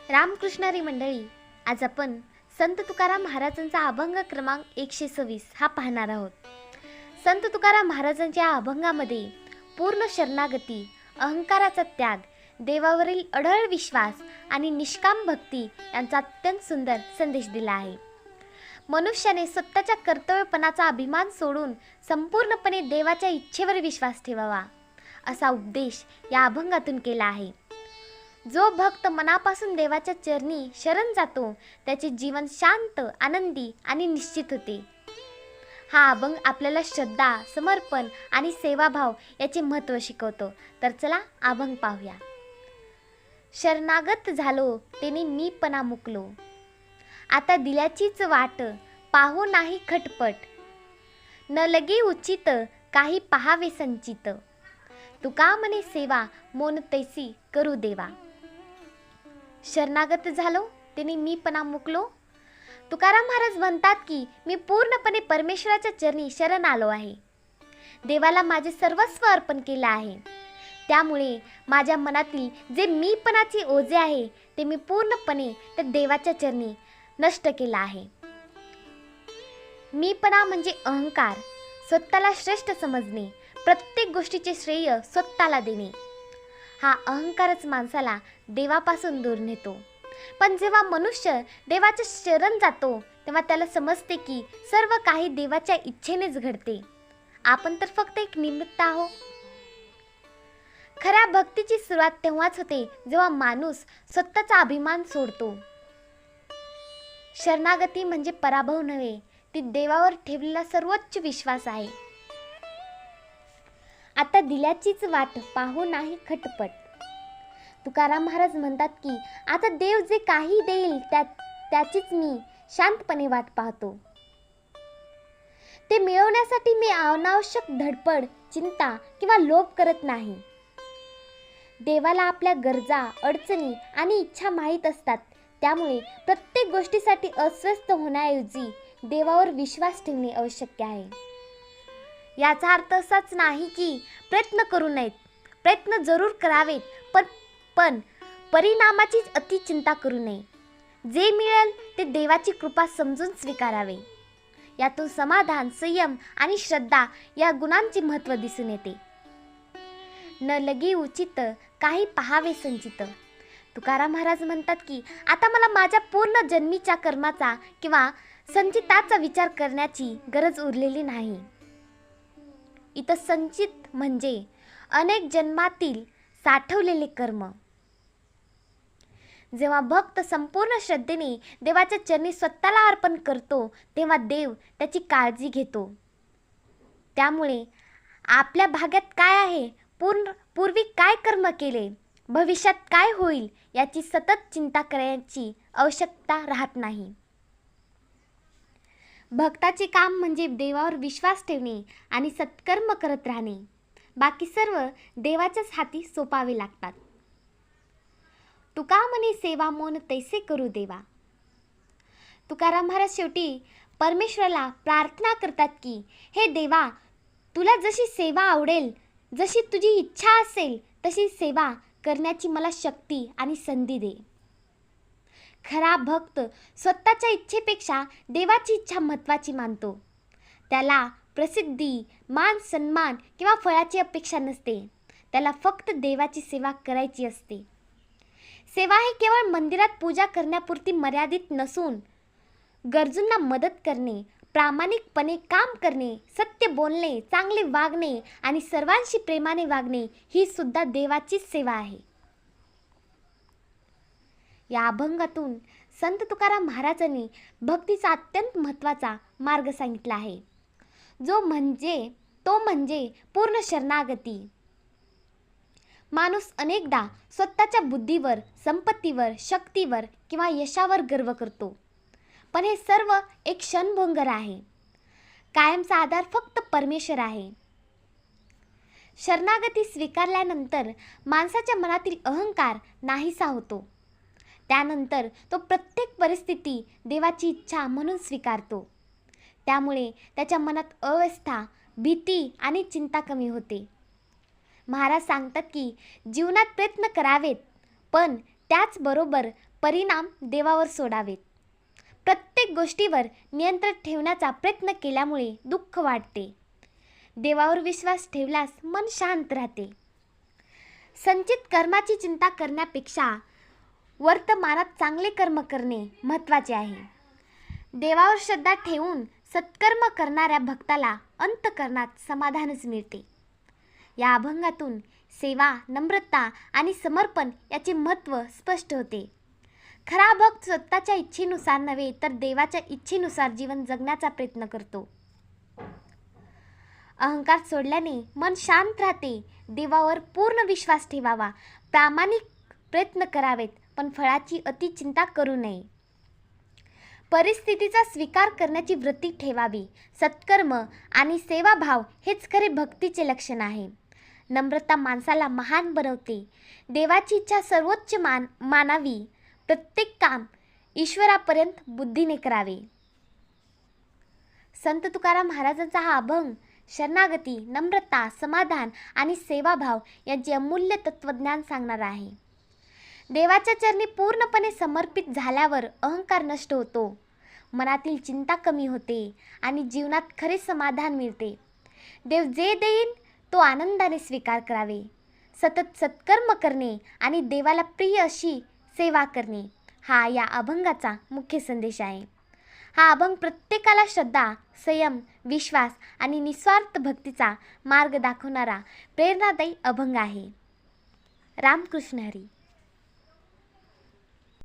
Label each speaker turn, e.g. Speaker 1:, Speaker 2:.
Speaker 1: रामकृष्णारी मंडळी, आज आपण संत तुकाराम महाराजांचा अभंग क्रमांक 126 हा पाहणार आहोत. संत तुकाराम महाराजांच्या अभंगामध्ये पूर्ण शरणागती, अहंकाराचा त्याग, देवावरील अढळ विश्वास आणि निष्काम भक्ती यांचा अत्यंत सुंदर संदेश दिला आहे. मनुष्याने स्वतःच्या कर्तव्यपणाचा अभिमान सोडून संपूर्णपणे देवाच्या इच्छेवर विश्वास ठेवावा, असा उपदेश या अभंगातून केला आहे. जो भक्त मनापासून देवाच्या चरणी शरण जातो त्याचे जीवन शांत, आनंदी आणि निश्चित होते. हा अभंग आपल्याला श्रद्धा, समर्पण आणि सेवाभाव याचे महत्त्व शिकवतो. तर चला अभंग पाहूया. शरणागत झालो तेने मीपणा मुकलो, आता दिल्याचीच वाट पाहो नाही खटपट, न लगे उचित काही पहावे संचित, तुका म्हणे सेवा मोन तैसी करू देवा. शरणागत झालो तेने मीपणा मुकलो. तुकाराम महाराज म्हणतात की मी पूर्णपणे परमेश्वराच्या चरणी शरण आलो आहे. देवाला माझे सर्वस्व अर्पण केले आहे. त्यामुळे माझ्या मनातील जे मीपणाचे ओझे आहे ते मी पूर्णपणे त्या देवाच्या चरणी नष्ट केला आहे. मीपणा म्हणजे अहंकार, स्वतःला श्रेष्ठ समजणे, प्रत्येक गोष्टीचे श्रेय स्वतःला देणे. हा अहंकारच माणसाला देवापासून दूर नेतो. पण जेव्हा मनुष्य देवाच्या शरण जातो तेव्हा त्याला समजते की सर्व काही देवाच्या इच्छेनेच घडते. आपण तर फक्त एक निमित्त आहोत. खऱ्या भक्तीची सुरुवात तेव्हाच होते जेव्हा माणूस स्वतःचा अभिमान सोडतो. शरणागती म्हणजे पराभव नव्हे, ती देवावर ठेवलेला सर्वोच्च विश्वास आहे. आता दिल्याचीच वाट पाहू नाही खटपट. तुकाराम महाराज म्हणतात की आता देव जे काही देईल त्याचीच मी शांतपणे वाट पाहतो. ते मिळवण्यासाठी मी अनावश्यक धडपड, चिंता किंवा लोभ करत नाही. देवाला आपल्या गरजा, अडचणी आणि इच्छा माहीत असतात. त्यामुळे प्रत्येक गोष्टीसाठी अस्वस्थ होण्याऐवजी देवावर विश्वास ठेवणे आवश्यक आहे. याचा अर्थ असाच नाही की प्रयत्न करू नयेत. प्रयत्न जरूर करावेत, पण परिणामाचीच अति चिंता करू नये. जे मिळेल ते देवाची कृपा समजून स्वीकारावे. यातून समाधान, संयम आणि श्रद्धा या गुणांचे महत्त्व दिसून येते. न लगे उचित काही पहावे संचित. तुकाराम महाराज म्हणतात की आता मला माझ्या पूर्ण जन्मीच्या कर्माचा किंवा संचिताचा विचार करण्याची गरज उरलेली नाही. इथं संचित म्हणजे अनेक जन्मातील साठवलेले कर्म. जेव्हा भक्त संपूर्ण श्रद्धेने देवाच्या चरणी स्वतःला अर्पण करतो तेव्हा देव त्याची काळजी घेतो. त्यामुळे आपल्या भाग्यात काय आहे, पूर्वी काय कर्म केले, भविष्यात काय होईल याची सतत चिंता करण्याची आवश्यकता राहत नाही. भक्ताचे काम म्हणजे देवावर विश्वास ठेवणे आणि सत्कर्म करत राहणे. बाकी सर्व देवाच्याच हाती सोपावे लागतात. तुका म्हणे सेवा मोन तैसे करू देवा. तुकाराम महाराज शेवटी परमेश्वराला प्रार्थना करतात की हे देवा, तुला जशी सेवा आवडेल, जशी तुझी इच्छा असेल तशी सेवा करण्याची मला शक्ती आणि संधी दे. खरा भक्त स्वतःच्या इच्छेपेक्षा देवाची इच्छा महत्त्वाची मानतो. त्याला प्रसिद्धी, मान सन्मान किंवा फळाची अपेक्षा नसते. त्याला फक्त देवाची सेवा करायची असते. सेवा ही केवळ मंदिरात पूजा करण्यापुरती मर्यादित नसून गरजूंना मदत करणे, प्रामाणिकपणे काम करणे, सत्य बोलणे, चांगले वागणे आणि सर्वांशी प्रेमाने वागणे ही सुद्धा देवाचीच सेवा आहे. या अभंगातून संत तुकाराम महाराजांनी भक्तीचा अत्यंत महत्त्वाचा मार्ग सांगितला आहे, तो म्हणजे पूर्ण शरणागती. माणूस अनेकदा स्वतःच्या बुद्धीवर, संपत्तीवर, शक्तीवर किंवा यशावर गर्व करतो. पण हे सर्व एक क्षणभंगुर आहे. कायमचा आधार फक्त परमेश्वर आहे. शरणागती स्वीकारल्यानंतर माणसाच्या मनातील अहंकार नाहीसा होतो. त्यानंतर तो प्रत्येक परिस्थिती देवाची इच्छा म्हणून स्वीकारतो. त्यामुळे त्याच्या मनात अवस्था, भीती आणि चिंता कमी होते. महाराज सांगतात की जीवनात प्रयत्न करावेत, पण त्याचबरोबर परिणाम देवावर सोडावेत. प्रत्येक गोष्टीवर नियंत्रण ठेवण्याचा प्रयत्न केल्यामुळे दुःख वाढते. देवावर विश्वास ठेवल्यास मन शांत राहते. संचित कर्माची चिंता करण्यापेक्षा वर्तमानात चांगले कर्म करणे महत्त्वाचे आहे. देवावर श्रद्धा ठेवून सत्कर्म करणाऱ्या भक्ताला अंतःकरणात समाधानच मिळते. या अभंगातून सेवा, नम्रता आणि समर्पण याचे महत्त्व स्पष्ट होते. खरा भक्त स्वतःच्या इच्छेनुसार नव्हे तर देवाच्या इच्छेनुसार जीवन जगण्याचा प्रयत्न करतो. अहंकार सोडल्याने मन शांत राहते. देवावर पूर्ण विश्वास ठेवावा. प्रामाणिक प्रयत्न करावेत, पण फळाची अति चिंता करू नये. परिस्थितीचा स्वीकार करण्याची वृत्ती ठेवावी. सत्कर्म आणि सेवाभाव हेच खरे भक्तीचे लक्षण आहे. नम्रता माणसाला महान बनवते. देवाची इच्छा सर्वोच्च मानावी. प्रत्येक काम ईश्वरापर्यंत बुद्धीने करावे. संत तुकाराम महाराजांचा हा अभंग शरणागती, नम्रता, समाधान आणि सेवाभाव यांचे अमूल्य तत्वज्ञान सांगणारा आहे. देवाच्या चरणी पूर्णपणे समर्पित झाल्यावर अहंकार नष्ट होतो. मनातील चिंता कमी होते आणि जीवनात खरे समाधान मिळते. देव जे देईल तो आनंदाने स्वीकार करावे. सतत सत्कर्म करणे आणि देवाला प्रिय अशी सेवा करणे हा या अभंगाचा मुख्य संदेश आहे. हा अभंग प्रत्येकाला श्रद्धा, संयम, विश्वास आणि निस्वार्थ भक्तीचा मार्ग दाखवणारा प्रेरणादायी अभंग आहे. रामकृष्ण हरी.